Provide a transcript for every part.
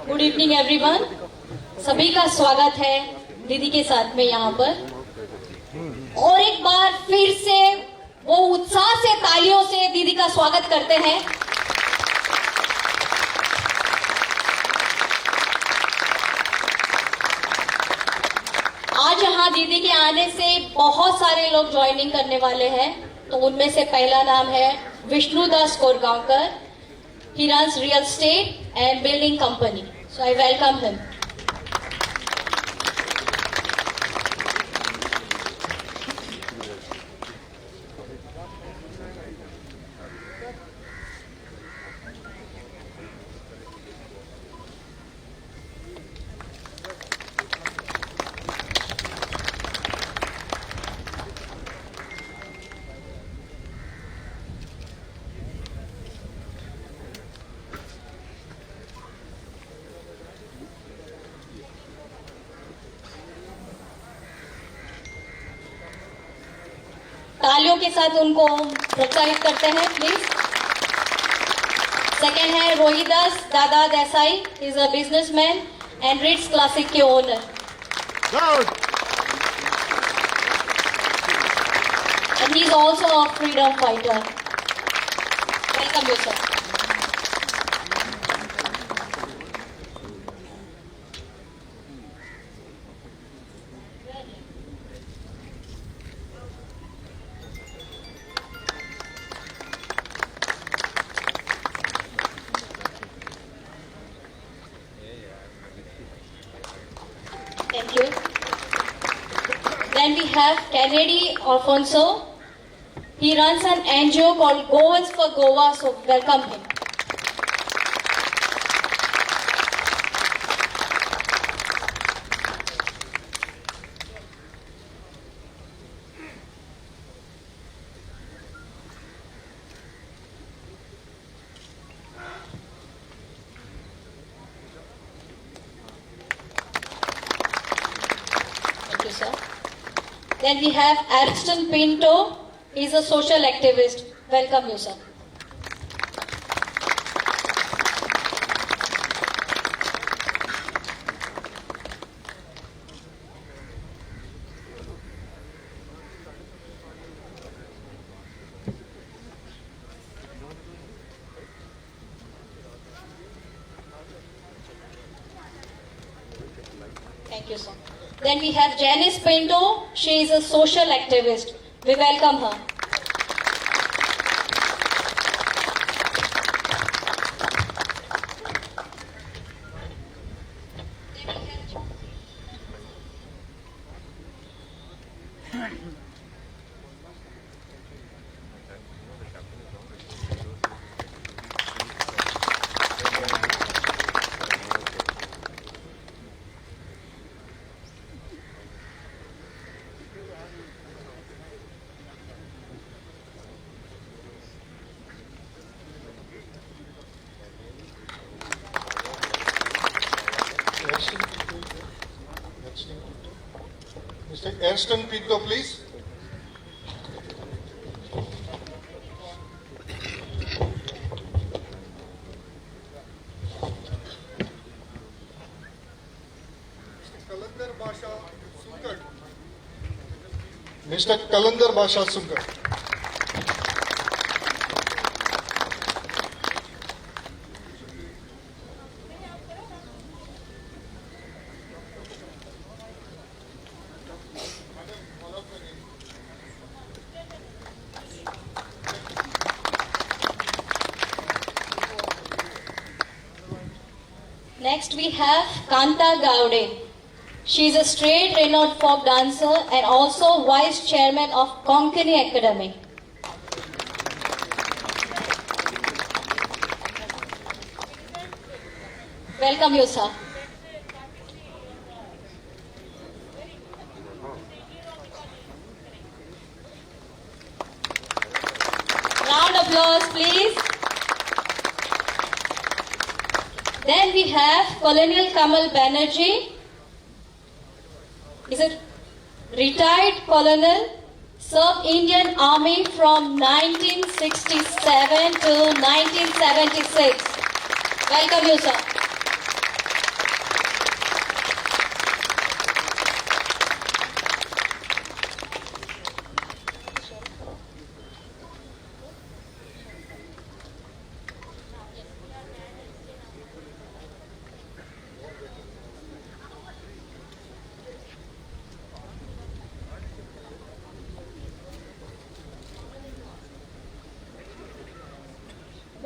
Good evening everyone. सभी का स्वागत है दीदी के साथ में यहाँ पर। और एक बार फिर से वो उत्साह से तालियों से दीदी का स्वागत करते हैं। आज यहाँ दीदी के आने से बहुत सारे लोग ज्वाइनिंग करने वाले हैं। तो उनमें से पहला नाम है Vishnudas Korgaonkar. He runs real estate and building company. So I welcome him. तालियों के साथ उनको प्रोत्साहित करते हैं प्लीज। सेकेंड है Rohidas Dada Desai. Is a businessman and Ritz classic के owner. And he is also a freedom fighter. Welcome you sir. Thank you. Then we have Kennedy Alfonso. He runs an NGO called Goans for Goa, so welcome him. Sir. Then we have Ariston Pinto. He is a social activist. Welcome you, sir. Thank you, sir. Then we have Janice Pinto. She is a social activist. We welcome her. Mr. Ariston Pinto, please. Mr. Kalandar Basha Sunkar. Next we have Kanta Gowde. She is a straight renowned folk dancer and also vice chairman of Konkani Academy. Welcome you, sir. Round of applause, please. Then we have Colonel Kamal Banerjee. Is it retired colonel, served Indian Army from 1967 to 1976. Welcome you, sir.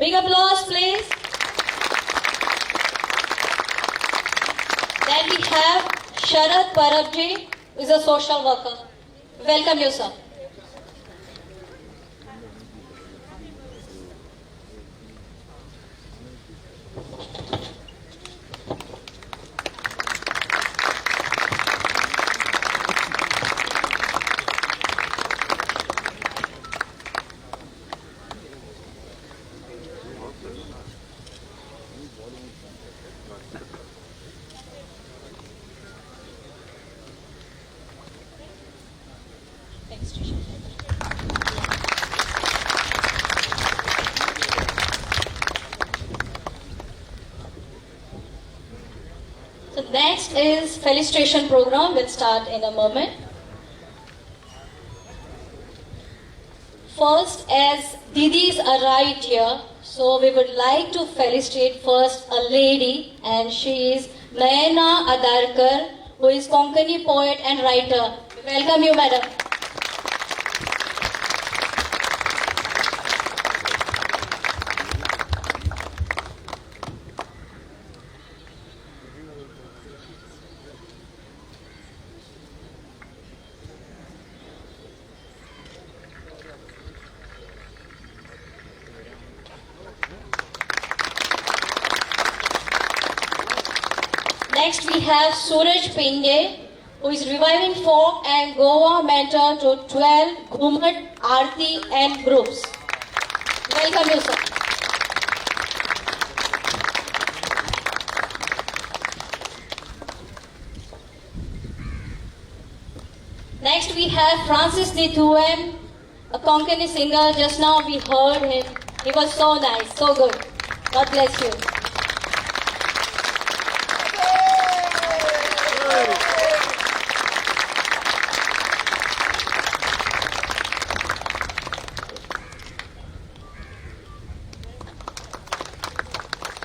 Big applause, please. Then we have Sharad Parabji, who is a social worker. Welcome you, sir. So next is felicitation program. Will start in a moment. First, as Didis arrived here, so we would like to felicitate first a lady, and she is Nayana Adarkar, who is Konkani poet and writer. Welcome you, madam. Next we have Suraj Pinge, who is reviving folk and Goa mentor to 12 Ghumad, Aarti and groups. Welcome you, sir. Next we have Francis Nithuem, a Konkani singer. Just now we heard him. He was so nice, so good. God bless you.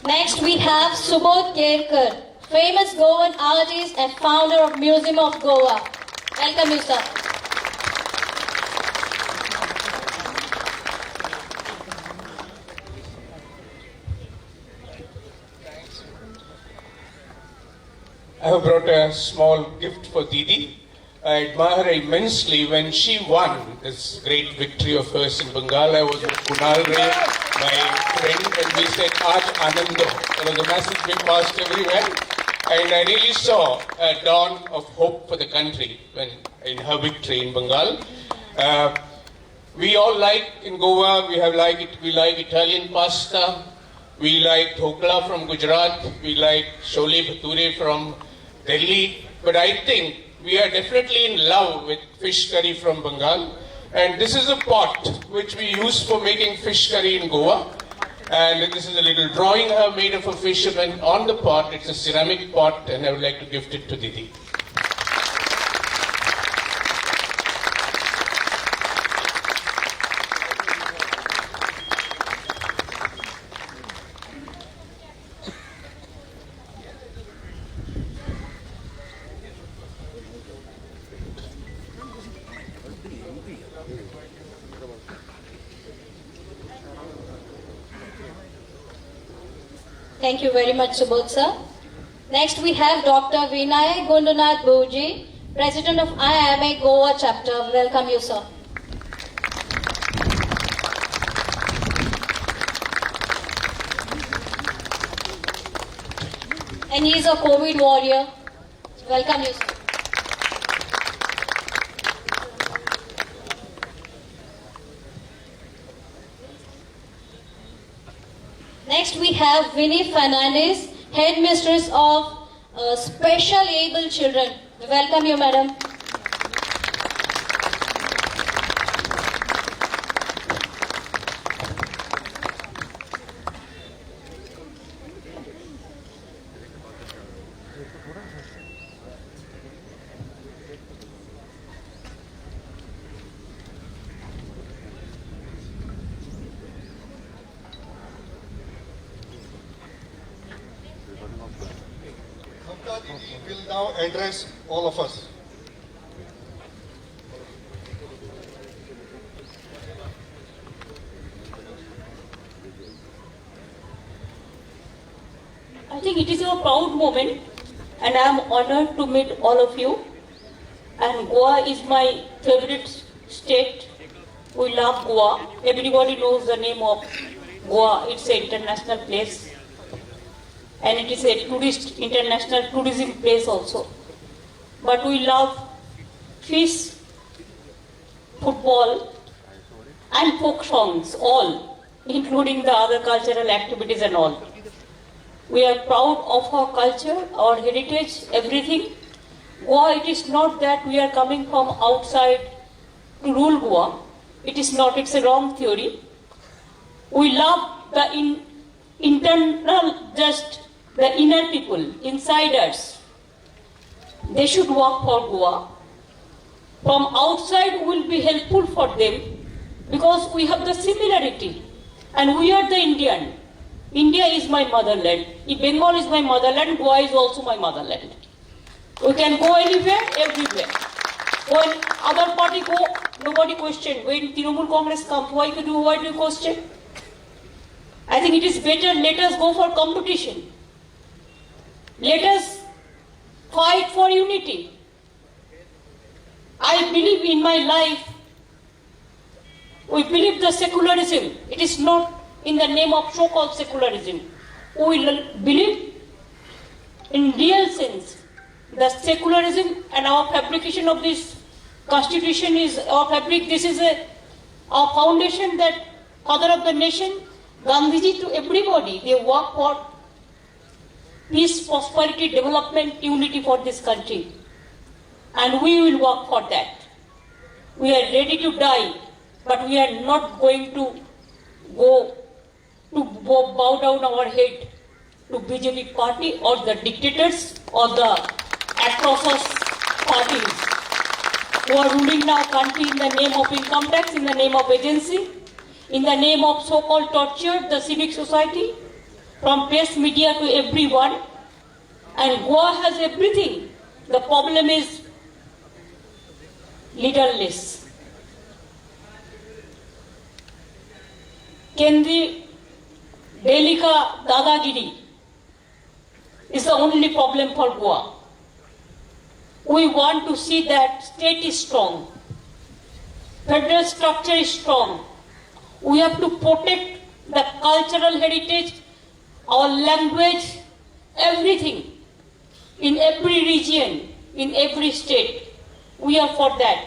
Next we have Subodh Kerkar, famous Goan artist and founder of Museum of Goa. Welcome you, sir. I have brought a small gift for Didi. I admire her immensely. When she won this great victory of hers in Bengal, I was with Kunal Ray, my friend, and we said, Aaj Anando. There was a massive big passed everywhere. And I really saw a dawn of hope for the country when in her victory in Bengal. We all like in Goa, we like Italian pasta, we like dhokla from Gujarat, we like chole bhature from Delhi, but I think we are definitely in love with fish curry from Bengal. And this is a pot which we use for making fish curry in Goa. And this is a little drawing I have made of a fisherman on the pot. It's a ceramic pot, and I would like to gift it to Didi. Thank you very much, Subodh sir. Next we have Dr. Vinay Gundunath Bhuji, President of IIMA Goa chapter. Welcome you, sir. And he is a COVID warrior. Welcome you, sir. Next we have Winnie Fernandez, Headmistress of Special Able Children. Welcome you, madam. Mamta Didi will now address all of us. think it is a proud moment, and I am honored to meet all of you. And Goa is my favorite state. We love Goa. Everybody knows the name of Goa. It's an international place, and it is a international tourism place also. But we love fish, football, and folk songs, all, including the other cultural activities and all. We are proud of our culture, our heritage, everything. Goa, it is not that we are coming from outside to rule Goa. It is not, it's a wrong theory. We love the internal, just the inner people, insiders. They should work for Goa. From outside will be helpful for them because we have the similarity and we are the Indian. India is my motherland. If Bengal is my motherland, Goa is also my motherland. We can go anywhere, everywhere. When other party go, nobody question. When Trinamool Congress comes, why do you question? I think it is better, let us go for competition. Let us fight for unity. I believe in my life, we believe the secularism. It is not in the name of so-called secularism. We believe in real sense. The secularism and our fabrication of this constitution is our fabric. This is our foundation, that father of the nation, Gandhiji, to everybody. They work for peace, prosperity, development, unity for this country. And we will work for that. We are ready to die, but we are not going to bow down our head to BJP party or the dictators or the atrocious parties who are ruling our country in the name of income tax, in the name of agency, in the name of so-called torture, the civic society, from press media to everyone. And Goa has everything. The problem is leaderless. Kendi Delhi ka dadagiri is the only problem for Goa. We want to see that state is strong, federal structure is strong. We have to protect the cultural heritage, our language, everything, in every region, in every state. We are for that.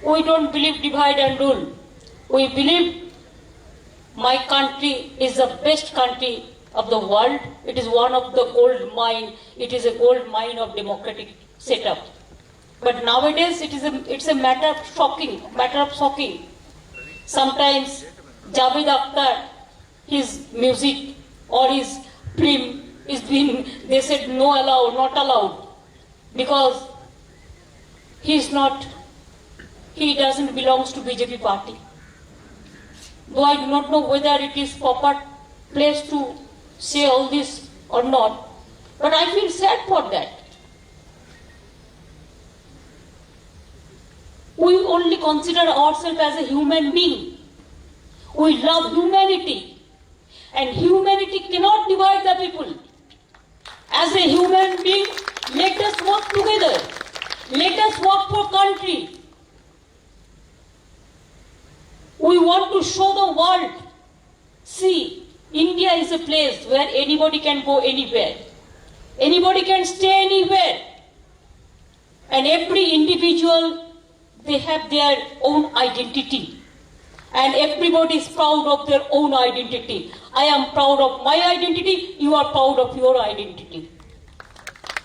We don't believe divide and rule. We believe my country is the best country of the world. It is one of the gold mine. It is a gold mine of democratic setup. But nowadays it's a matter of shocking. Sometimes Javed Akhtar, his music or his film is being, they said no allowed, not allowed, because he doesn't belongs to BJP party. Though I do not know whether it is proper place to say all this or not, but I feel sad for that. We only consider ourselves as a human being. We love humanity, and humanity cannot divide the people. As a human being, let us work together. Let us work for country. We want to show the world, see, India is a place where anybody can go anywhere. Anybody can stay anywhere. And every individual, they have their own identity. And everybody is proud of their own identity. I am proud of my identity, you are proud of your identity.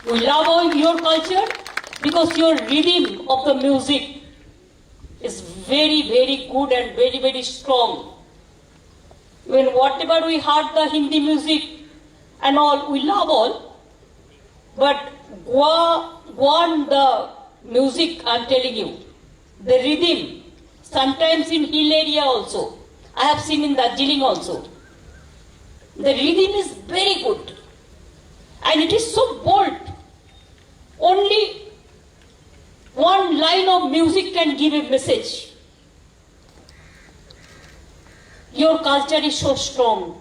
We love your culture because your rhythm of the music is very, very good and very, very strong. When whatever we heard the Hindi music and all, we love all. But Goa, the music, I'm telling you, the rhythm, sometimes in hill area also. I have seen in Darjeeling also. The rhythm is very good. And it is so bold. Only one line of music can give a message. Your culture is so strong.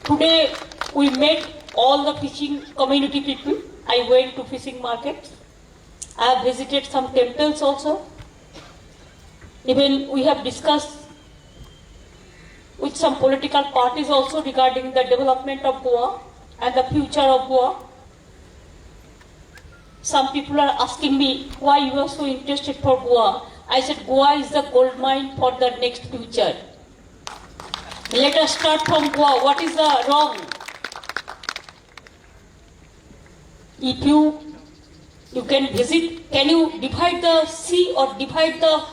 Today, We met all the fishing community people. I went to fishing markets. I have visited some temples also. Even we have discussed with some political parties also regarding the development of Goa and the future of Goa. Some people are asking me why you are so interested for Goa. I said Goa is the gold mine for the next future. Let us start from Goa. What is the wrong? If you can visit, can you divide the sea or divide the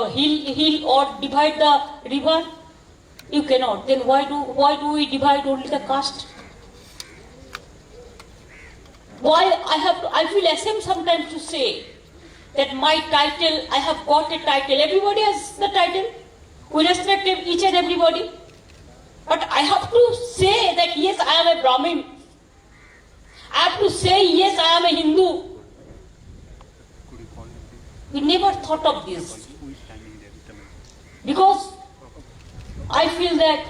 hill or divide the river? You cannot. Then why do we divide only the caste? Why I feel ashamed sometimes to say that my title, I have got a title. Everybody has the title. We respect each and everybody. But I have to say that yes, I am a Brahmin. I have to say yes, I am a Hindu. We never thought of this. Because I feel that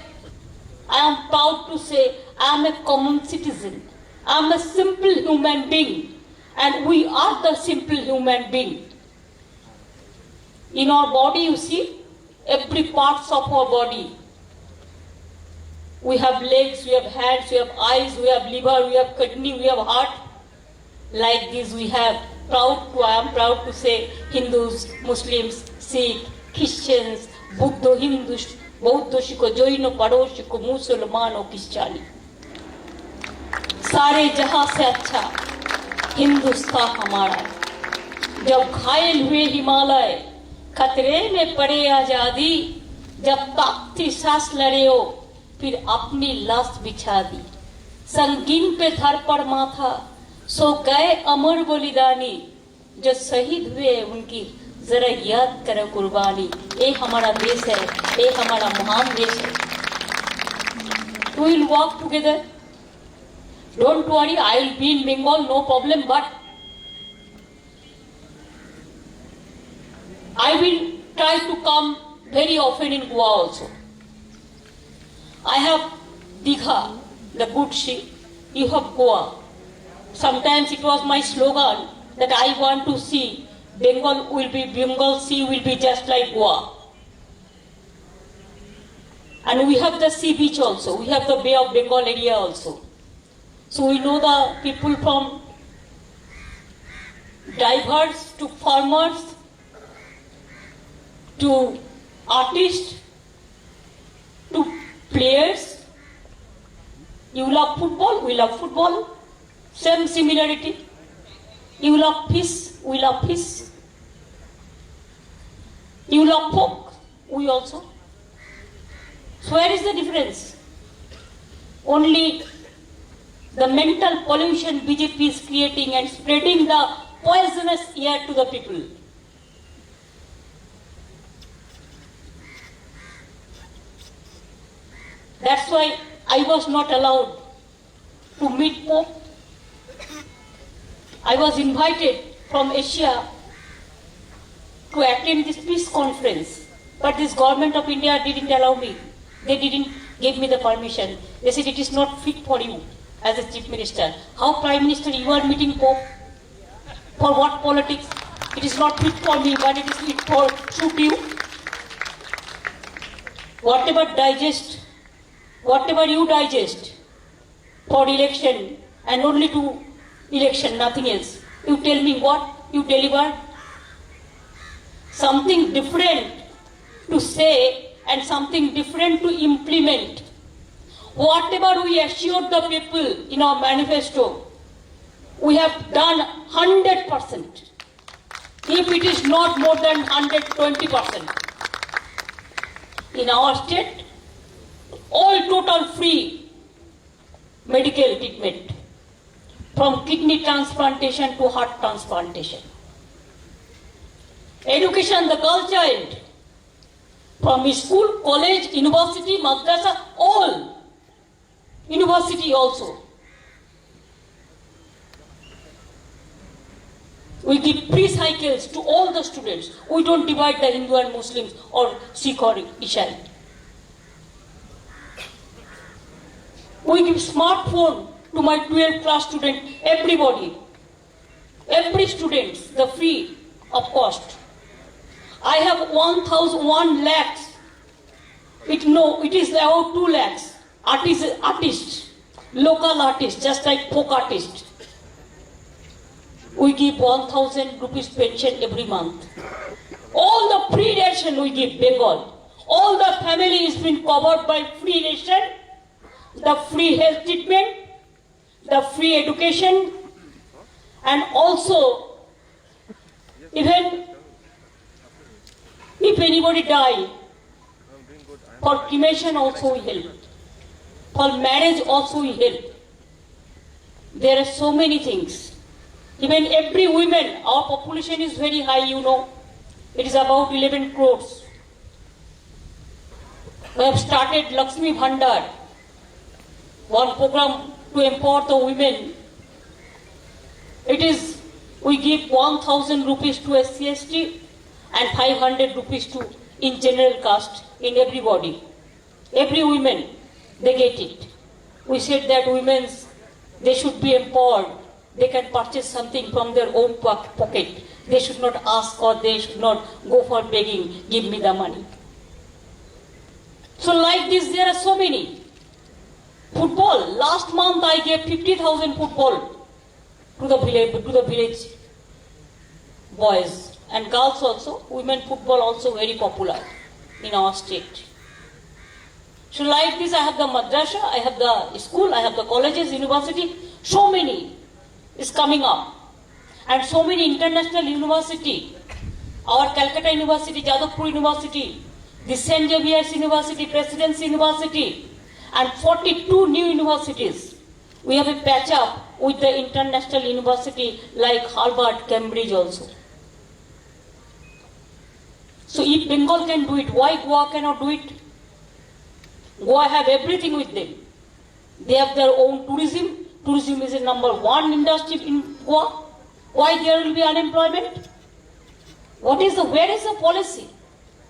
I am proud to say I am a common citizen. I am a simple human being. And we are the simple human being. In our body, you see, every parts of our body. We have legs, we have hands, we have eyes, we have liver, we have kidney, we have heart. Like this we have I am proud to say Hindus, Muslims, Sikh, Christians, Buddha, Hindus, Bauddha, Jain, Parsi, Musalman और Christian सारे जहां से अच्छा हिंदुस्तान हमारा। जब घायल हुए हिमालय खतरे में पड़े आजादी, जब ताकती सांस लड़े हो फिर अपनी लाश बिछा दी, संगीन पे धर पड़ माथा सो गए अमर बलिदानी, जो शहीद हुए उनकी जरा याद करो कुर्बानी। ये हमारा देश है, ये हमारा महान देश है। We will walk together. Don't worry, I will be in Bengal, no problem, but I will try to come very often in Goa also. I have Digha, the good sea. You have Goa. Sometimes it was my slogan that I want to see Bengal sea will be just like Goa. And we have the sea beach also. We have the Bay of Bengal area also. So we know the people from divers to farmers to artists to players. You love football, we love football. Same similarity. You love fish, we love fish. You love pork, we also. So where is the difference? Only the mental pollution BJP is creating and spreading the poisonous air to the people. That's why I was not allowed to meet Pope. I was invited from Asia to attend this peace conference, but this government of India didn't allow me. They didn't give me the permission. They said it is not fit for you as a chief minister. How Prime Minister you are meeting Pope? For what politics? It is not fit for me, but it is fit for suit you. Whatever you digest for election and only to election, nothing else. You tell me what you deliver? Something different to say and something different to implement. Whatever we assured the people in our manifesto, we have done 100%. If it is not more than 120%. In our state, all total free medical treatment, from kidney transplantation to heart transplantation. Education, the girl child, from school, college, university, madrasa, all. University also. We give free cycles to all the students. We don't divide the Hindu and Muslims or Sikh or Ishai. We give smartphone to my 12th class student, everybody. Every student, the free of cost. I have 1 lakhs. It is about 2 lakhs. Artists, local artists, just like folk artists. We give 1,000 rupees pension every month. All the free ration we give Bengal. All the family is been covered by free ration, the free health treatment, the free education, and also even if anybody die, for cremation also we help. For marriage also we help. There are so many things. Even every woman, our population is very high, you know. It is about 11 crores. We have started Lakshmi Bhandar, one program to empower the women. We give 1,000 rupees to SC/ST and 500 rupees to in general caste in everybody. Every woman, they get it. We said that women, they should be empowered. They can purchase something from their own pocket. They should not ask or they should not go for begging, give me the money. So like this, there are so many. Football, last month I gave 50,000 football to the village boys and girls also. Women football also very popular in our state. So like this, I have the madrasa, I have the school, I have the colleges, university, so many is coming up. And so many international university, our Calcutta University, Jadavpur University, the St. Xavier's University, Presidency University, and 42 new universities. We have a patch up with the international university like Harvard, Cambridge also. So if Bengal can do it, why Goa cannot do it? Goa have everything with them. They have their own tourism. Tourism is the #1 industry in Goa. Why there will be unemployment? Where is the policy?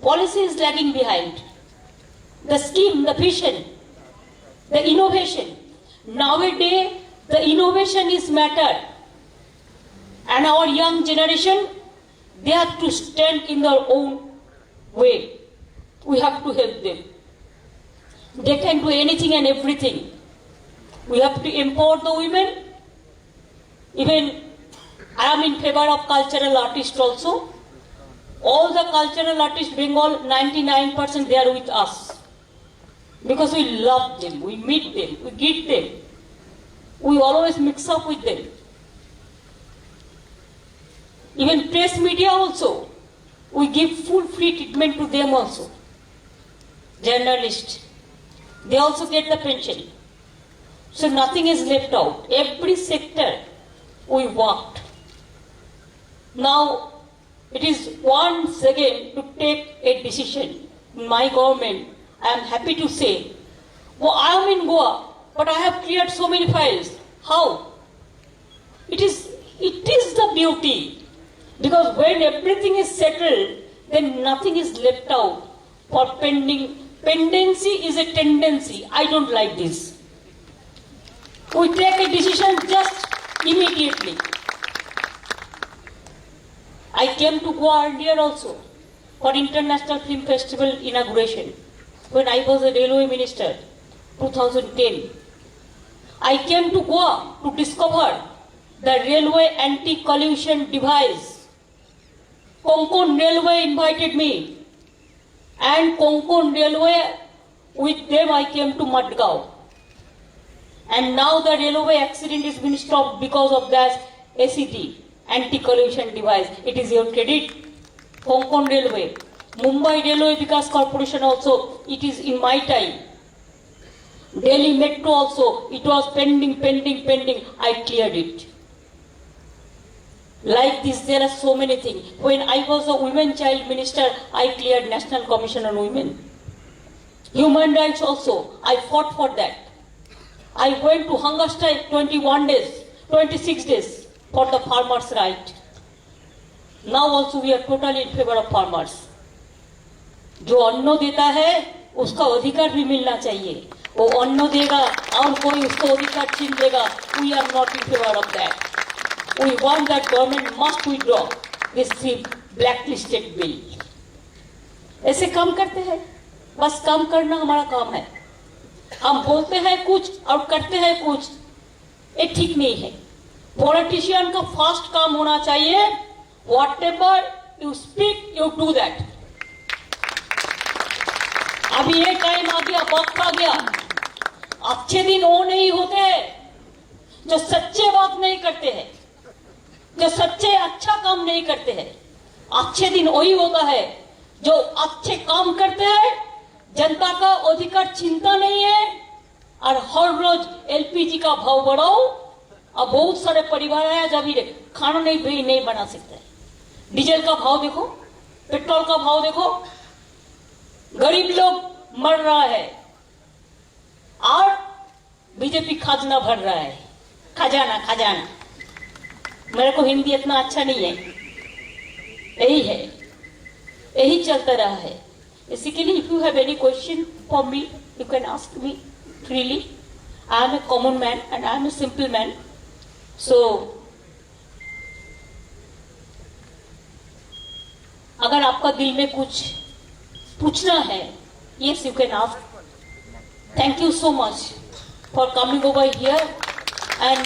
Policy is lagging behind. The scheme, the vision, the innovation. Nowadays, the innovation is matter. And our young generation, they have to stand in their own way. We have to help them. They can do anything and everything. We have to empower the women. Even I am in favor of cultural artists also. All the cultural artists, Bengal, 99% they are with us. Because we love them, we meet them, we greet them. We always mix up with them. Even press media also, we give full free treatment to them also. Journalists, they also get the pension. So nothing is left out. Every sector we worked. Now it is once again to take a decision. My government, I am happy to say, well, I am in Goa, but I have cleared so many files. How? It is the beauty. Because when everything is settled, then nothing is left out for pending. Pendency is a tendency. I don't like this. We take a decision just immediately. I came to Goa earlier also for International Film Festival inauguration when I was a railway minister, 2010. I came to Goa to discover the railway anti-collusion device. Konkan Railway invited me, and Konkan Railway, with them I came to Madgaon. And now the railway accident is being stopped because of that ACD, anti-collusion device. It is your credit. Konkan Railway, Mumbai Railway Vikas Corporation also, it is in my time. Delhi Metro also, it was pending. I cleared it. Like this, there are so many things. When I was a women child minister, I cleared National Commission on Women. Human rights also, I fought for that. I went to hunger strike 21 days, 26 days for the farmers' right. Now also we are totally in favor of farmers. जो अन्न देता है उसका अधिकार भी मिलना चाहिए. वो अन्न देगा और कोई उसको अधिकार छीन लेगा, we are not in favour of that. We want that government must withdraw this black listed bill. ऐसे काम करते हैं, बस काम करना हमारा काम है। हम बोलते हैं कुछ और करते हैं कुछ, ये ठीक नहीं है। पॉलिटिशियन का फर्स्ट काम होना चाहिए, what ever you speak you do that. अभी ये टाइम आ गया, वक्त आ गया, अच्छे दिन वो नहीं होते जो सच्चे बात नहीं करते हैं, जो सच्चे अच्छा काम नहीं करते हैं। अच्छे दिन वही होता है जो अच्छे काम करते हैं, जनता का अधिकार चिंता नहीं है, और हर रोज एलपीजी का भाव बढ़ाओ। अब बहुत सारे परिवार है जब खाना नहीं बना सकते। डीजल का भाव देखो, पेट्रोल का भाव देखो, गरीब लोग मर रहा है और बीजेपी खजाना भर रहा है। खजाना खजाना, मेरे को हिंदी इतना अच्छा नहीं है, यही है, यही चलता रहा है। Basically, if you have any question for me, you can ask me freely. I am a common man and I am a simple man. So, अगर आपका दिल में कुछ पूछना है, yes, you can ask. Thank you so much for coming over here, and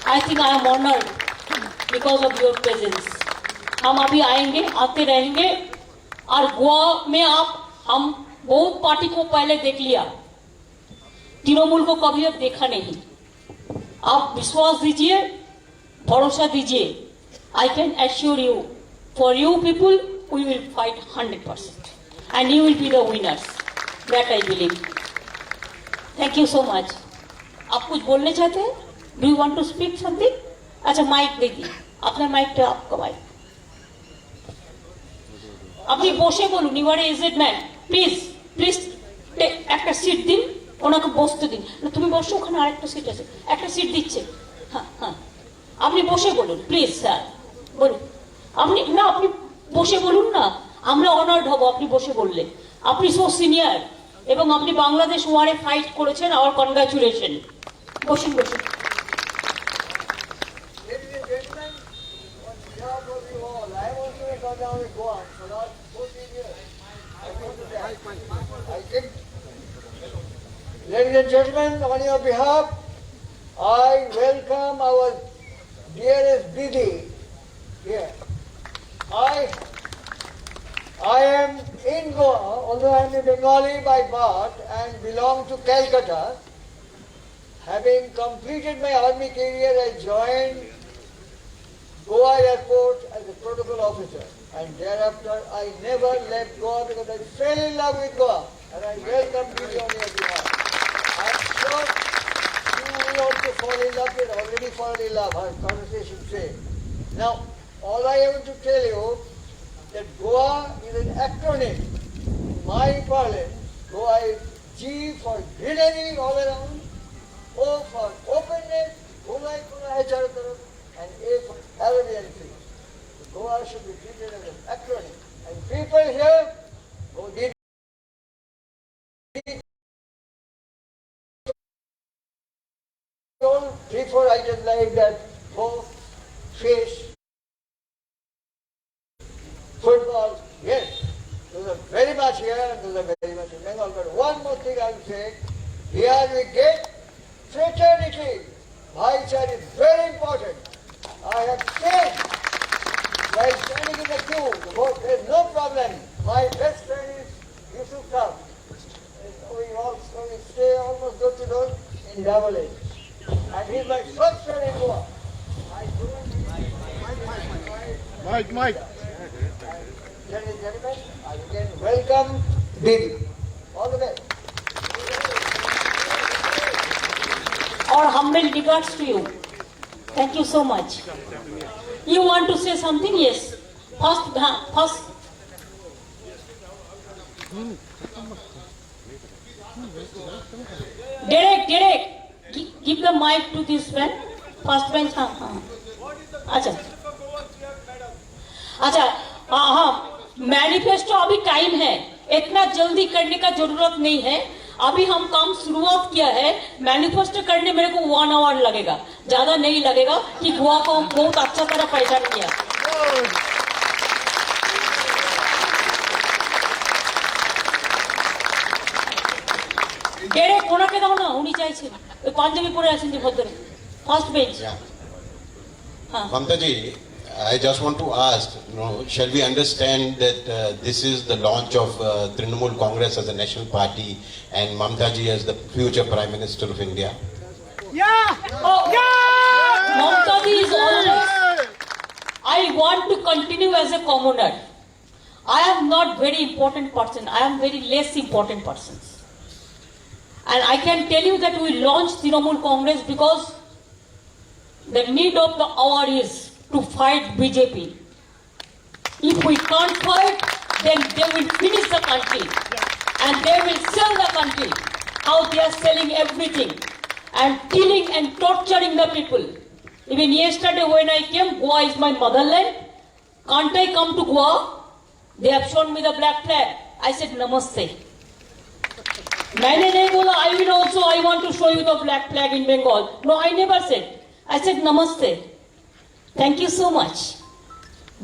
I think I am honored because of your presence. हम अभी आएंगे, आते रहेंगे, और गोवा में हम बहुत पार्टी को पहले देख लिया, तृणमूल को कभी अब देखा नहीं। आप विश्वास दीजिए, भरोसा दीजिए। I can assure you, for you people we will fight 100% and you will be the winners, that I believe. Thank you so much. आप कुछ बोलने चाहते हैं? Do you want to speak something? अच्छा, माइक दे दिए, अपना माइक, आपका माइक। আপনি বসে বলুন, you are aged man, please please একটা সিট দিন, ওনাকে বসতে দিন। না তুমি বসো, ওখানে আরেকটা সিট আছে, একটা সিট দিচ্ছে। হ্যাঁ হ্যাঁ, আপনি বসে বলুন প্লিজ স্যার, বলুন। আপনি বসে বলুন না, আমরা অনার্ড হব আপনি বসে বললে। আপনি সো সিনিয়র এবং আপনি বাংলাদেশ ওয়ারে ফাইট করেছেন, আওয়ার কনগ্রাচুলেশন। বসুন বসুন। Ladies and gentlemen, on your behalf, I welcome our dearest Didi here. I am in Goa, although I am a Bengali by birth and belong to Calcutta. Having completed my army career, I joined Goa Airport as a protocol officer, and thereafter I never left Goa because I fell in love with Goa, and I welcome Didi on your behalf. I am sure you will also fall in love. You already fallen in love, our conversation says. Now, all I want to tell you that Goa is an acronym. My parlance, Goa is G for greenery all around, O for openness, and A for Arabian tree. Goa should be treated as an acronym. And people here who did all 3-4 items like that, pork, fish, football, yes, those are very much here and those are very much in Bengal. But one more thing I will say, here we get fraternity. Bhaichar is very important. I have said while standing in the queue, there is no problem. My best friend is Yusuf Khan. We stay almost door to door in Double A. And he is my first friend in Goa. Mike. Ladies and gentlemen, I again welcome Didi. All the best. Our humble regards to you. Thank you so much. You want to say something? Yes. First. Derek, give the mic to this man. First bench. अच्छा, manifesto अभी time है, इतना जल्दी करने का जरूरत नहीं है। अभी हम काम शुरुआत किया है, मैनिफेस्टो करने मेरे को 1 आवर लगेगा, ज्यादा नहीं लगेगा, कि गोवा को हम बहुत अच्छा तरह पहचान किया। কেড়ে কোনাকে দাও না, উনি চাইছেন ওই পাঞ্জাবি পরে আছেন যে ভদ্র ফার্স্ট বেঞ্চ। হ্যাঁ Mamta ji, I just want to ask, shall we understand that this is the launch of Trinamool Congress as a national party and Mamta ji as the future Prime Minister of India? Mamta ji is always, I want to continue as a commoner. I am not very important person, I am very less important person. And I can tell you that we launched Trinamool Congress because the need of the hour is to fight BJP. If we can't fight, then they will finish the country and they will sell the country. How they are selling everything and killing and torturing the people. Even yesterday when I came, Goa is my motherland. Can't I come to Goa? They have shown me the black flag. I said namaste. मैंने नहीं बोला I will also, I want to show you the black flag in Bengal. No, I never said. I said namaste. Thank you so much.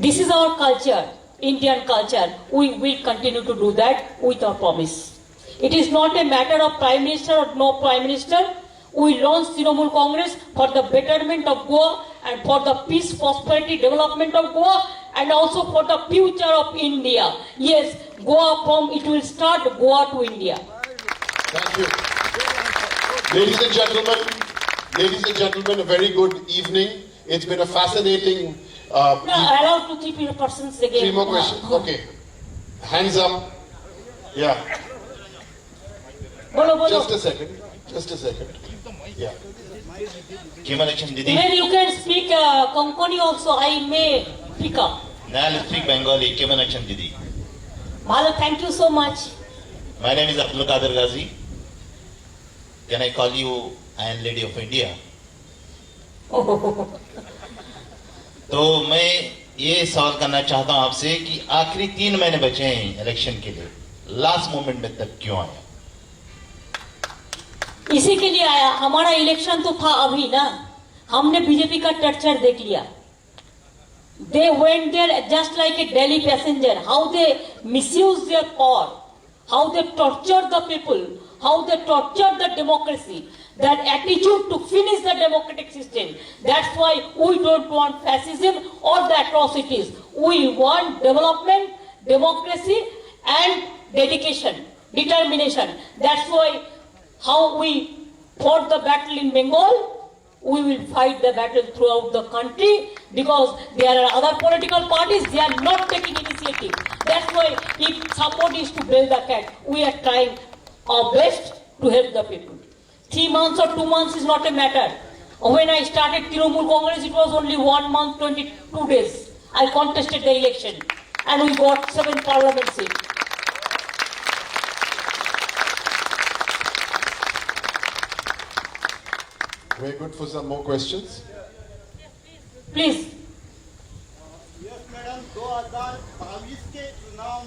This is our culture, Indian culture. We will continue to do that with our promise. It is not a matter of Prime Minister or no Prime Minister. We launched Trinamool Congress for the betterment of Goa and for the peace, prosperity, development of Goa and also for the future of India. Yes, Goa from, it will start Goa to India. Thank you. Ladies and gentlemen, a very good evening. It's been a fascinating. No, allow 2-3 persons again. 3 more questions. Okay. Hands up. Yeah. Bolo, bolo. Just a second. Yeah. Kemal Action Didi. Even you can speak Konkani also, I may pick up. Now I'll speak Bengali. Kemal Action Didi. Bhalo, thank you so much. My name is Abdul Qadir Ghazi. Can I call you Iron Lady of India? तो मैं ये सवाल करना चाहता हूं आपसे कि आखिरी 3 महीने बचे हैं इलेक्शन के लिए, लास्ट मोमेंट में तक क्यों आया? इसी के लिए आया, हमारा इलेक्शन तो था अभी ना, हमने बीजेपी का टर्चर देख लिया. They went there just like a Delhi passenger. How they misuse their power, how they torture the people, how they torture the democracy. That attitude to finish the democratic system. That's why we don't want fascism or the atrocities. We want development, democracy, and dedication, determination. That's why how we fought the battle in Bengal, we will fight the battle throughout the country because there are other political parties, they are not taking initiative. That's why if somebody is to bail the cat, we are trying our best to help the people. 3 months or 2 months is not a matter. When I started Trinamool Congress, it was only 1 month, 22 days. I contested the election and we got 7 parliament seats. Very good for some more questions. Please. Yes madam, 2022 के चुनाव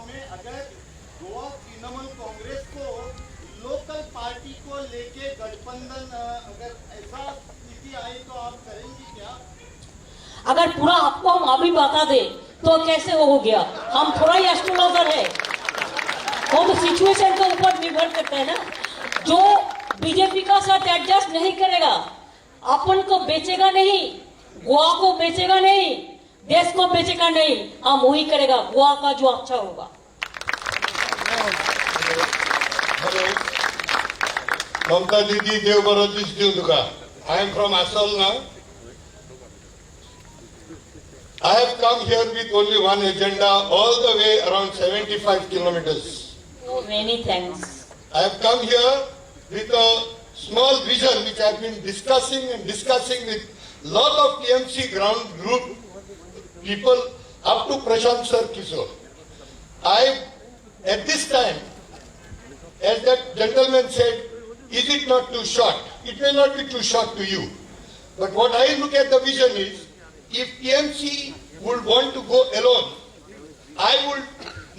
में अगर गोवा तृणमूल कांग्रेस को local party को लेके गठबंधन, अगर ऐसा स्थिति आई तो आप करेंगी क्या? अगर पूरा आपको हम अभी बता दे तो कैसे हो गया? हम थोड़ा ही एस्ट्रोलॉजर है, वो तो सिचुएशन के ऊपर निर्भर करता है ना. जो बीजेपी का साथ एडजस्ट नहीं करेगा, अपन को बेचेगा नहीं, गोवा को बेचेगा नहीं, देश को बेचेगा नहीं, हम वही करेगा गोवा का जो अच्छा होगा. Mamta Didi, Dev Barotis Duduka. I am from Assam now. I have come here with only one agenda, all the way around 75 kilometers. Oh, many thanks. I have come here with a small vision which I have been discussing with lot of TMC ground group people up to Prashant Sir Kishore. At this time, as that gentleman said, is it not too short? It may not be too short to you. But what I look at the vision is, if TMC would want to go alone,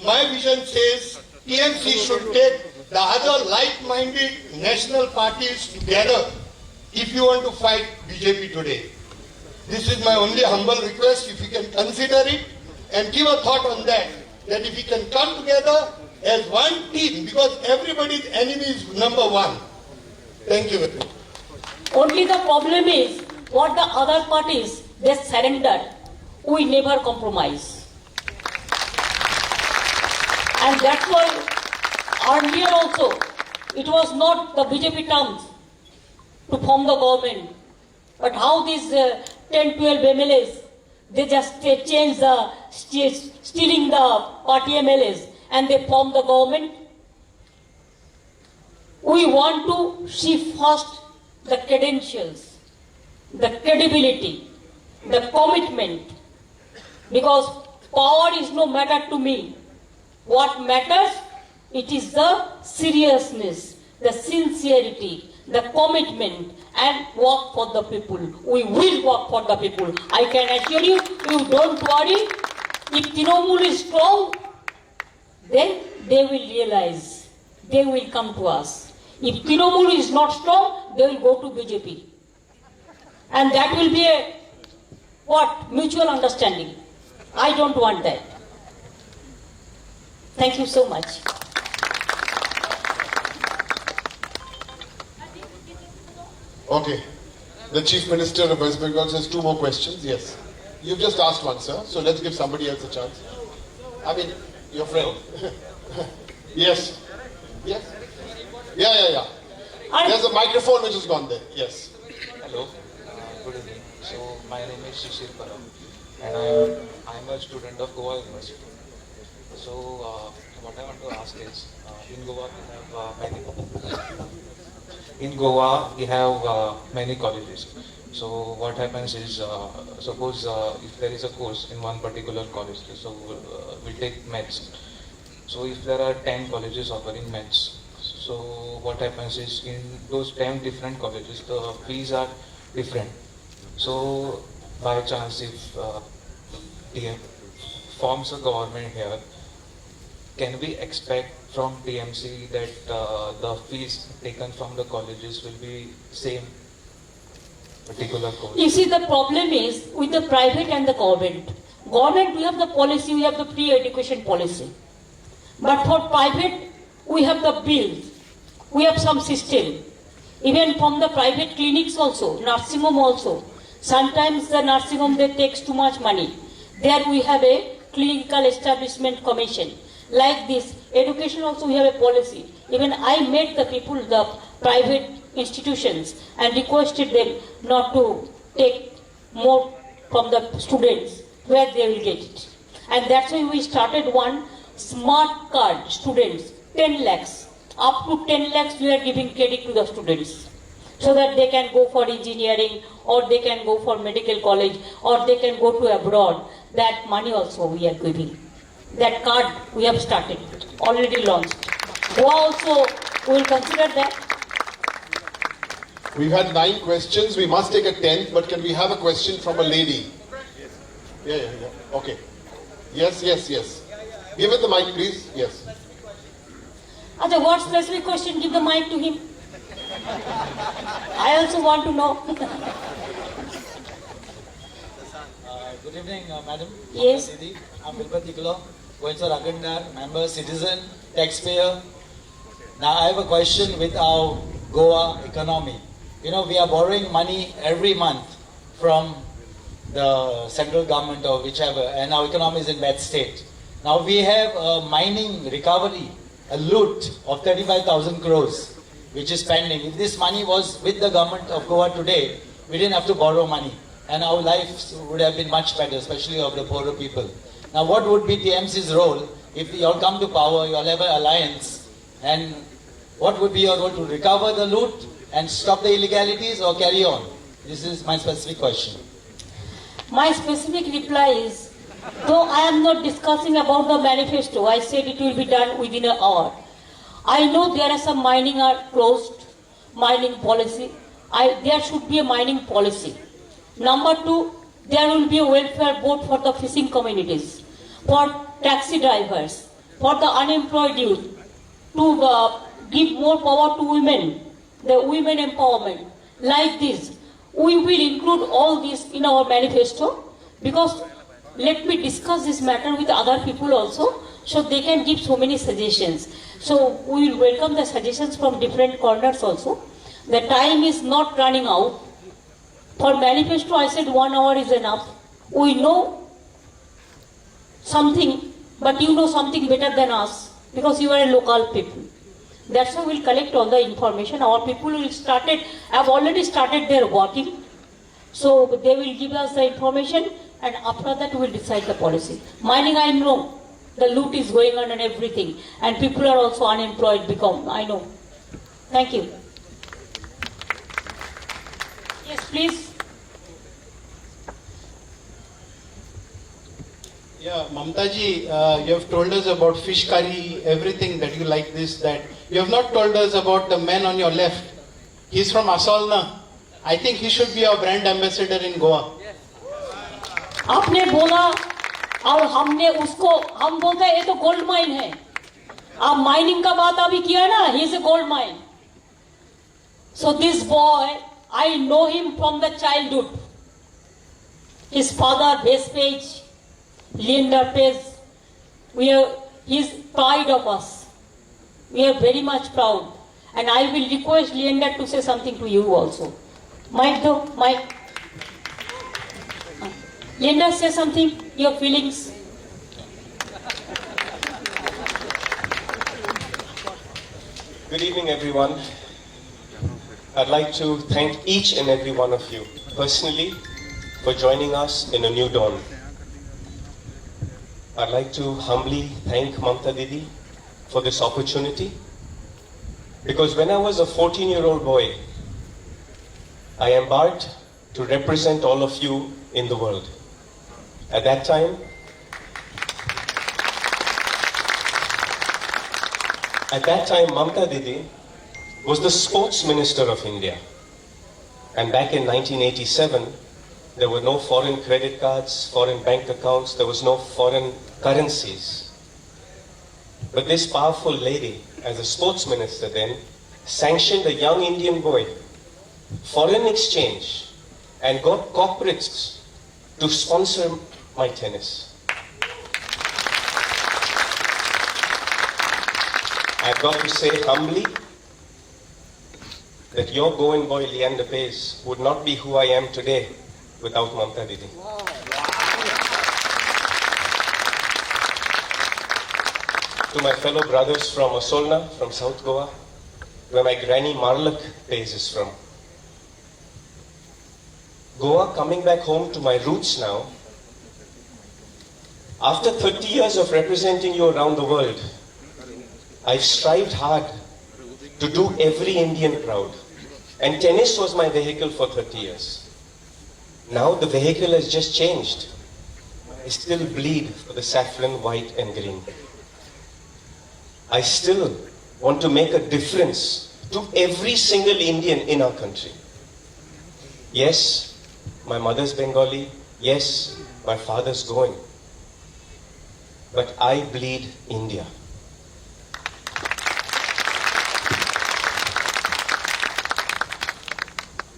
my vision says TMC should take the other like-minded national parties together if you want to fight BJP today. This is my only humble request, if you can consider it and give a thought on that if we can come together as one team, because everybody's enemy is number one. Thank you very much. Only the problem is, what the other parties, they surrendered. We never compromise. And that's why earlier also, it was not the BJP terms to form the government. But how these 10, 12 MLAs, they just change the, stealing the party MLAs and they form the government. We want to see first the credentials, the credibility, the commitment. Because power is no matter to me. What matters, it is the seriousness, the sincerity, the commitment, and work for the people. We will work for the people. I can assure you, you don't worry. If Trinamool is strong, then they will realize, they will come to us. If Trinamool is not strong, they will go to BJP. And that will be a, mutual understanding. I don't want that. Thank you so much. Okay. The Chief Minister of West Bengal says 2 more questions. Yes. You've just asked one, sir. So let's give somebody else a chance. I mean, your friend. Yes. Yes. Yeah. There's a microphone which has gone there. Yes. Hello. Good evening. So my name is Shishir Param, and I'm a student of Goa University. So what I want to ask is, in Goa we have many colleges. So what happens is, suppose if there is a course in one particular college, so we'll take maths. So if there are 10 colleges offering maths, so what happens is, in those 10 different colleges, the fees are different. So by chance, if TM forms a government here, can we expect from TMC that the fees taken from the colleges will be same particular course? You see, the problem is with the private and the government. Government, we have the policy, we have the free education policy. But for private, we have the bills. We have some system. Even from the private clinics also, nursing home also. Sometimes the nursing home, they takes too much money. There we have a clinical establishment commission. Like this, education also we have a policy. Even I met the people, the private institutions, and requested them not to take more from the students where they will get it. And that's why we started one smart card students, 10 lakhs. Up to 10 lakhs we are giving credit to the students, so that they can go for engineering, or they can go for medical college, or they can go to abroad. That money also we are giving. That card we have started, already launched. Goa also will consider that. We've had 9 questions. We must take a 10th, but can we have a question from a lady? Yeah. Okay. Yes. Give it the mic, please. Yes. Acha, what specific question? Give the mic to him. I also want to know. Good evening, madam. Yes. I'm Vilpat Tikula, Goinchar Agandar, member, citizen, taxpayer. Now I have a question with our Goa economy. You know, we are borrowing money every month from the central government or whichever, and our economy is in bad state. Now we have a mining recovery, a loot of 35,000 crores, which is pending. If this money was with the government of Goa today, we didn't have to borrow money, and our lives would have been much better, especially of the poorer people. Now what would be TMC's role if you all come to power, you all have an alliance, and what would be your role to recover the loot and stop the illegalities or carry on? This is my specific question. My specific reply is, though I am not discussing about the manifesto, I said it will be done within an hour. I know there are some mining are closed, mining policy. There should be a mining policy. Number 2, there will be a welfare board for the fishing communities, for taxi drivers, for the unemployed youth, to give more power to women, the women empowerment. Like this, we will include all this in our manifesto, because let me discuss this matter with other people also, so they can give so many suggestions. So we will welcome the suggestions from different corners also. The time is not running out. For manifesto, I said 1 hour is enough. We know something, but you know something better than us, because you are a local people. That's why we'll collect all the information. Our people will have already started their working. So they will give us the information, and after that we'll decide the policy. Mining, I know the loot is going on and everything, and people are also unemployed, I know. Thank you. Yes, please. Yeah, Mamta ji, you have told us about fish curry, everything that you like this, that. You have not told us about the man on your left. He's from Asolna. I think he should be our brand ambassador in Goa. आपने बोला और हमने उसको, हम बोलते हैं ये तो गोल्ड माइन है. आप माइनिंग का बात अभी किया ना, he is a gold mine. So this boy, I know him from the childhood. His father, base page, Leander Page, he is pride of us. We are very much proud. And I will request Leander to say something to you also. Mike though, Mike. Leander, say something, your feelings. Good evening, everyone. I'd like to thank each and every one of you personally for joining us in a new dawn. I'd like to humbly thank Mamta Didi for this opportunity, because when I was a 14-year-old boy, I embarked to represent all of you in the world. At that time, Mamta Didi was the sports minister of India. And back in 1987, there were no foreign credit cards, foreign bank accounts, there was no foreign currencies. But this powerful lady, as a sports minister then, sanctioned a young Indian boy foreign exchange and got corporates to sponsor my tennis. I've got to say humbly that your Goan boy Leander Page would not be who I am today without Mamta Didi. To my fellow brothers from Asolna, from South Goa, where my granny Marlak Page is from. Goa, coming back home to my roots now, after 30 years of representing you around the world, I've strived hard to do every Indian proud. And tennis was my vehicle for 30 years. Now the vehicle has just changed. I still bleed for the saffron, white and green. I still want to make a difference to every single Indian in our country. Yes, my mother's Bengali. Yes, my father's Goan. But I bleed India.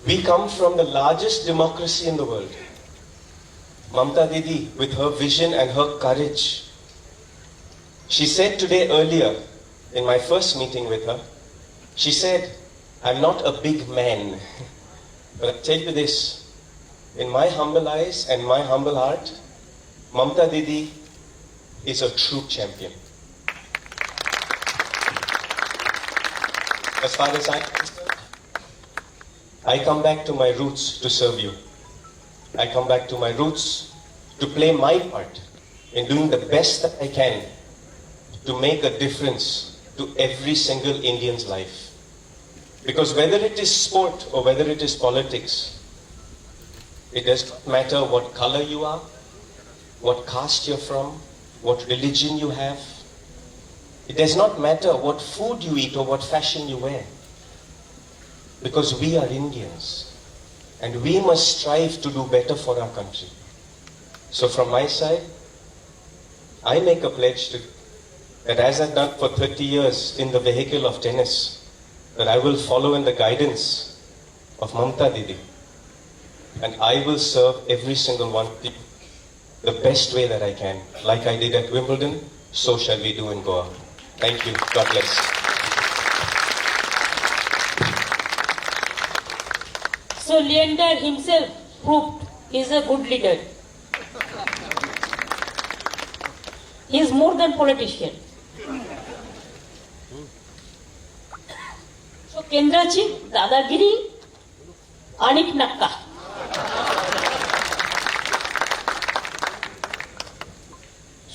We come from the largest democracy in the world. Mamta Didi, with her vision and her courage, she said today earlier, in my first meeting with her, she said, I'm not a big man, but I tell you this, in my humble eyes and my humble heart, Mamta Didi is a true champion. As far as I'm concerned, I come back to my roots to serve you. I come back to my roots to play my part in doing the best that I can to make a difference to every single Indian's life. Because whether it is sport or whether it is politics, it does not matter what color you are, what caste you're from, what religion you have. It does not matter what food you eat or what fashion you wear. Because we are Indians and we must strive to do better for our country. So from my side, I make a pledge to that as I've done for 30 years in the vehicle of tennis, that I will follow in the guidance of Mamta Didi. And I will serve every single one of you the best way that I can. Like I did at Wimbledon, so shall we do in Goa. Thank you. God bless. So Leander himself proved he is a good leader. He is more than politician. So केंद्राची दादागिरी आणिक नक्का.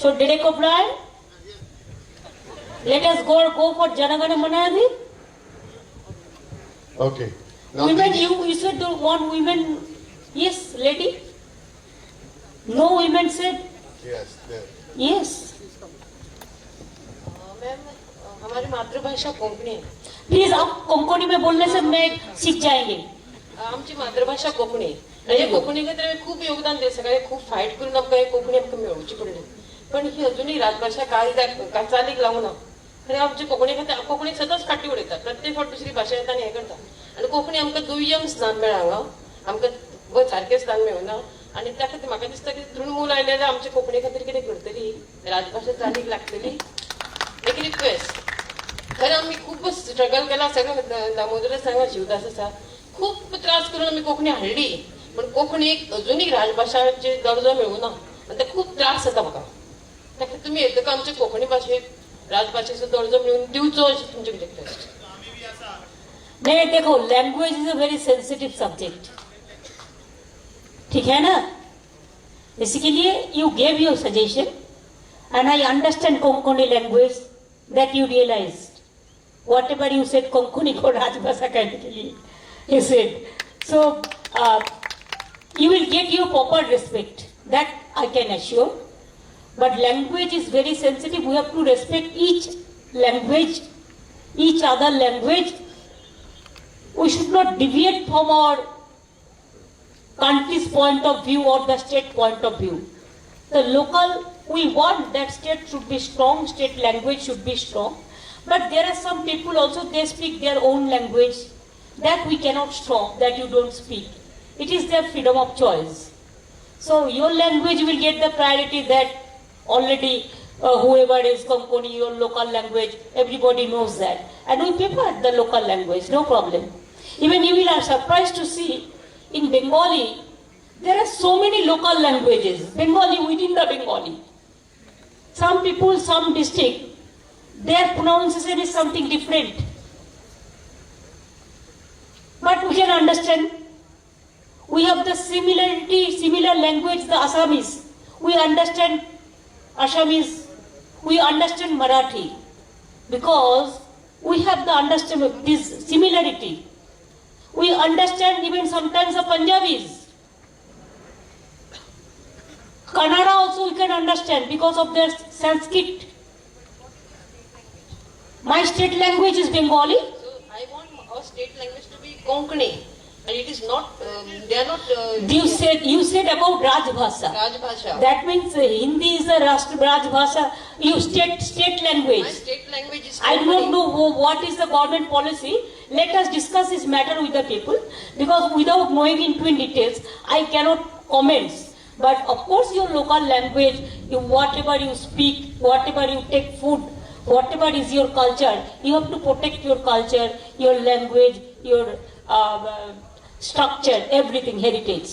So Derek O'Brien, let us go for Janagana Manadi. Okay. Now, Women, Didi- you said don't want women. Yes, lady. No women said Yes, there. yes. Ma'am हमारी मातृभाषा कोंकणी आहे. Please आप कोंकणी में बोलने से मैं सीख जाएंगे. आमची मातृभाषा कोंकणी आहे. म्हणजे कोंकणी खातीर आमी खूब योगदान दिलें सगळे खूब फायट करून आमकां हे कोंकणी आमकां मेळोवची पडली. पण ही अजूनही राजभाषा काय चालीक लागूना. खरें आमची कोंकणी खातीर कोंकणी सदांच काटी उडयता. प्रत्येक फावट दुसरी भाशा येता आनी हें करता. आनी कोंकणी आमकां दुय्यम स्थान मेळ्ळां हांगा. आमकां सारकें स्थान मेळुना. आनी त्या खातीर म्हाका दिसता की तृणमूल आयले जाल्यार आमचे कोंकणी खातीर कितें करतली, राजभाषा चालीक लागतली. एक रिक्वेस्ट, खरें आमी खूब स्ट्रगल केला. सगळं दामोदर सांगा, शिवदास आसा, खूब त्रास करून आमी कोंकणी हाडली. पण कोंकणीक अजूनही राजभाषाचे दर्जो मेळुना आनी ते खूब त्रास जाता म्हाका. त्या खातीर तुमी येतका आमचे कोंकणी भाशेक राजभाषेचो दर्जो मेळून दिवचो अशी तुमचे रिक्वेस्ट. नहीं देखो, language is a very sensitive subject. ठीक है ना? इसी के लिए you gave your suggestion and I understand Konkani language that you realise whatever you said Konkani को राजभाषा कहने के लिए you said. So you will get your proper respect, that I can assure. But language is very sensitive. We have to respect each language, each other language. We should not deviate from our country's point of view or the state point of view. The local, we want that state should be strong, state language should be strong. But there are some people also, they speak their own language. That we cannot stop, that you don't speak. It is their freedom of choice. So your language will get the priority that already whoever is Konkani, your local language, everybody knows that. And we prefer the local language, no problem. Even you will are surprised to see in Bengali, there are so many local languages. Bengali within the Bengali. Some people, some district, their pronunciation is something different. But we can understand. We have the similar language, the Assamese. We understand Assamese. We understand Marathi. Because we have the understanding this similarity. We understand even sometimes the Punjabis. Kannada also we can understand because of their Sanskrit. My state language is Bengali. So I want our state language to be Konkani. And it is not, they are not... You said about Rajbhasha. Rajbhasha. That means Hindi is the Rajbhasha. You state language. My state language is I do not Konkani. know what is the government policy. Let us discuss this matter with the people. Because without knowing into in details, I cannot comment. But of course your local language, whatever you speak, whatever you take food, whatever is your culture, you have to protect your culture, your language, your structure, everything, heritage.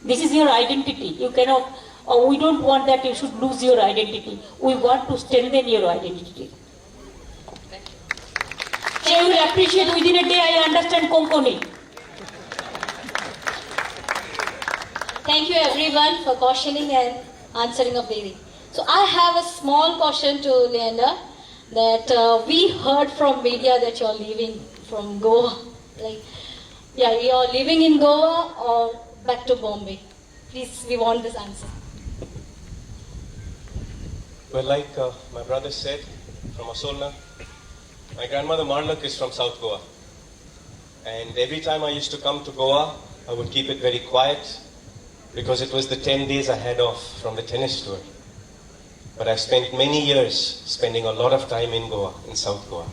This is your identity. You cannot, we don't want that you should lose your identity. We want to strengthen your identity. So you will appreciate within a day, I understand Konkani. Thank you everyone for questioning and answering of Devi. So I have a small question to Leander, that we heard from media that you're leaving from Goa. Like, yeah, you're living in Goa or back to Bombay? Please, we want this answer. Well, like my brother said, from Asolna, my grandmother Marlak is from South Goa. And every time I used to come to Goa, I would keep it very quiet because it was the 10 days I had off from the tennis tour. but I spent many years spending a lot of time in Goa, in South Goa.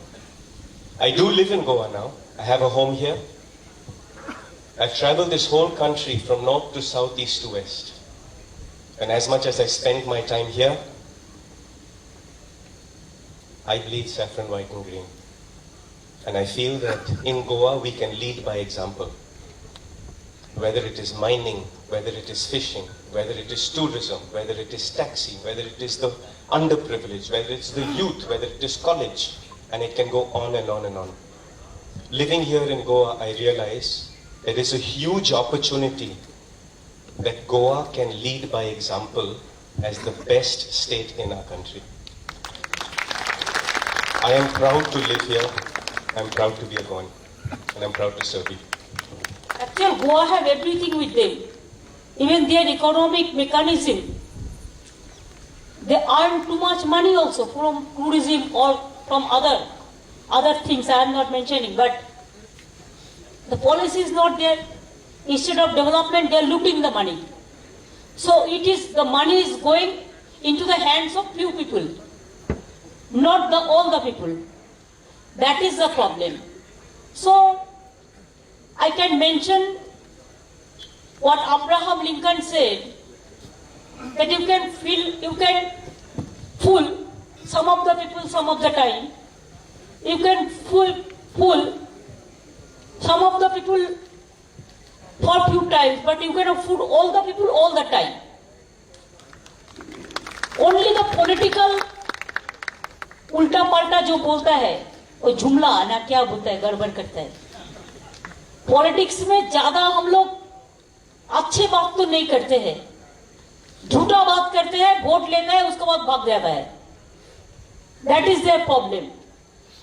I do live in Goa now. I have a home here. I've traveled this whole country from north to south, east to west. And as much as I spend my time here, I bleed saffron, white and green. And I feel that in Goa we can lead by example. Whether it is mining, whether it is fishing, whether it is tourism, whether it is taxi, whether it is the underprivileged, whether it's the youth, whether it is college, and it can go on and on and on. Living here in Goa, I realize there is a huge opportunity that Goa can lead by example as the best state in our country. I am proud to live here, I am proud to be a Goan, and I am proud to serve you. Actually, Goa have everything with them. Even their economic mechanism. They earn too much money also from tourism or from other things I am not mentioning, but the policy is not there. Instead of development, they are looting the money. So the money is going into the hands of few people, not all the people. That is the problem. So I can mention what Abraham Lincoln said, that you can fool some of the people some of the time. You can fool some of the people for a few times, but you cannot fool all the people all the time. Only the political उल्टा पलटा जो बोलता है वो जुमला ना क्या बोलता है, गड़बड़ करता है. पॉलिटिक्स में ज्यादा हम लोग अच्छे बात तो नहीं करते हैं, झूठा बात करते हैं, वोट लेता है, उसके बाद भाग जाता है. That is their problem.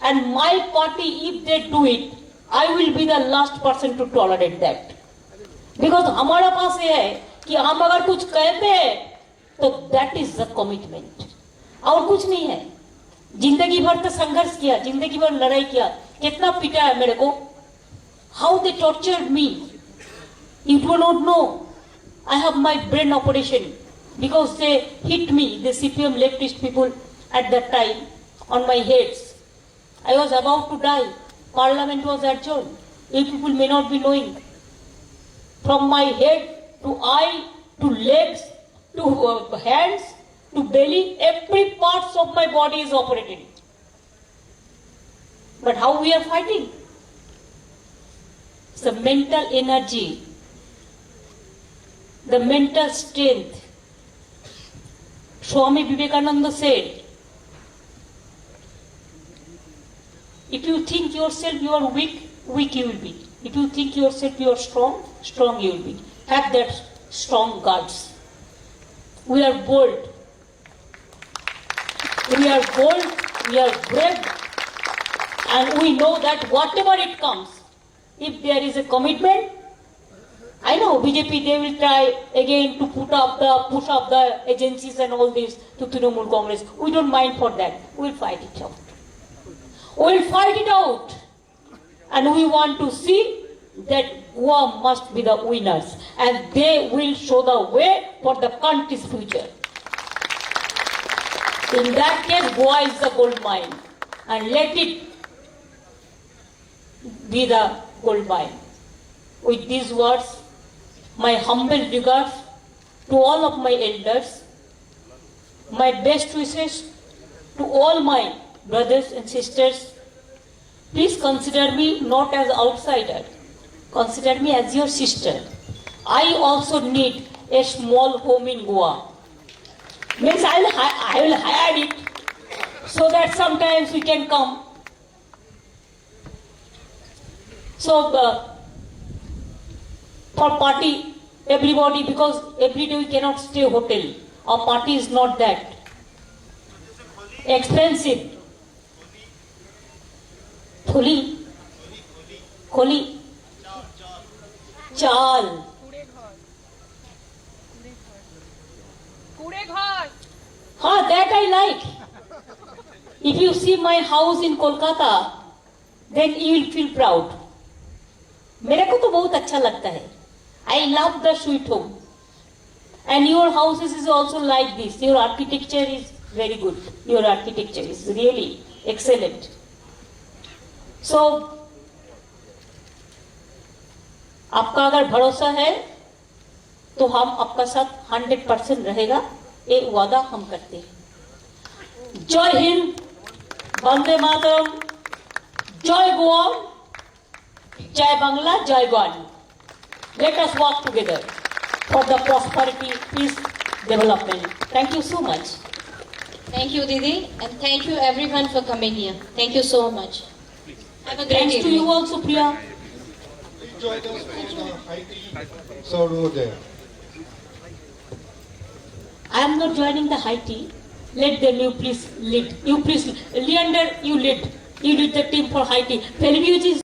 And my party, if they do it, I will be the last person to tolerate that. Because हमारा पास ये है कि हम अगर कुछ कहते हैं तो that is the commitment. और कुछ नहीं है. जिंदगी भर तो संघर्ष किया, जिंदगी भर लड़ाई किया, कितना पिटा है मेरे को. How they tortured me. You do not know. I have my brain operation because they hit me, the CPM leftist people at that time on my heads. I was about to die. Parliament was adjourned. You people may not be knowing. From my head to eye to legs to hands to belly, every part of my body is operated. But how we are fighting? It's the mental energy, the mental strength. Swami Vivekananda said, if you think yourself you are weak, weak you will be. If you think yourself you are strong, strong you will be. Have that strong guards. We are bold. We are bold, we are brave, and we know that whatever it comes, if there is a commitment, I know BJP, they will try again to push up the agencies and all this to Trinamool Congress. We don't mind for that. We will fight it out. We will fight it out. And we want to see that Goa must be the winners. And they will show the way for the country's future. In that case, Goa is the gold mine. And let it be the gold mine. With these words, my humble regards to all of my elders, my best wishes to all my brothers and sisters. Please consider me not as outsider, consider me as your sister. I also need a small home in Goa. Means I will hire it so that sometimes we can come. So for party, everybody, because every day we cannot stay hotel. Our party is not that expensive. Kholi. Chal. That I like. If you see my house in Kolkata, then you will feel proud. मेरे को तो बहुत अच्छा लगता है. I love the sweet home. And your houses is also like this. Your architecture is very good. Your architecture is really excellent. So, आपका अगर भरोसा है तो हम आपका साथ 100% रहेगा, एक वादा हम करते हैं। जय हिंद, वंदे मातरम, जय गोवा, जय बांग्ला, जय ग्वाली। Let us work together for the prosperity, peace, development. Thank you so much. Thank you, Didi, and thank you everyone for coming here. Thank you so much. Have a great Thanks to evening. you also, Priya. So over there. I am not joining the high tea. Let them, you please lead. You please, Leander, you lead. You lead the team for high tea. Felvius is